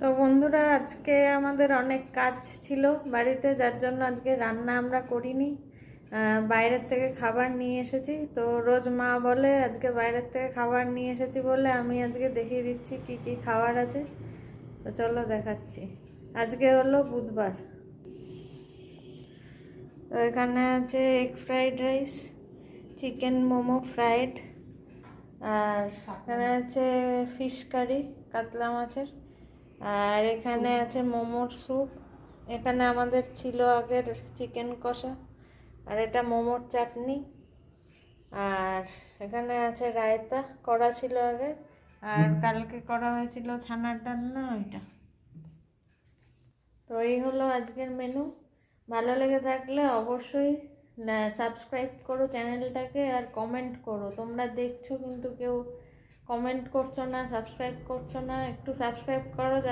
তো বন্ধুরা, আজকে আমাদের অনেক কাজ ছিল বাড়িতে, যার জন্য আজকে রান্না আমরা করিনি। বাইরের থেকে খাবার নিয়ে এসেছি। তো রোজ মা বলে আজকে বাইরের থেকে খাবার নিয়ে এসেছি বলে আমি আজকে দেখিয়ে দিচ্ছি কি কি খাবার আছে। তো চলো দেখাচ্ছি। আজকে হলো বুধবার। তো এখানে আছে egg fried rice, chicken momo fried, আর এখানে আছে ফিশ কারি কাতলা মাছের, আর এখানে আছে মোমোর স্যুপ। এখানে আমাদের ছিল আগের চিকেন কষা, আর এটা মোমোর চাটনি, আর এখানে আছে রায়তা করা ছিল আগে, আর কালকে করা হয়েছিল ছানার ডালনা ওইটা। তো এই হলো আজকের মেনু। ভালো লেগে থাকলে অবশ্যই সাবস্ক্রাইব করো চ্যানেলটাকে, আর কমেন্ট করো। তোমরা দেখছো কিন্তু কেউ কমেন্ট করছো না, সাবস্ক্রাইব করছো না। একটু সাবস্ক্রাইব করো।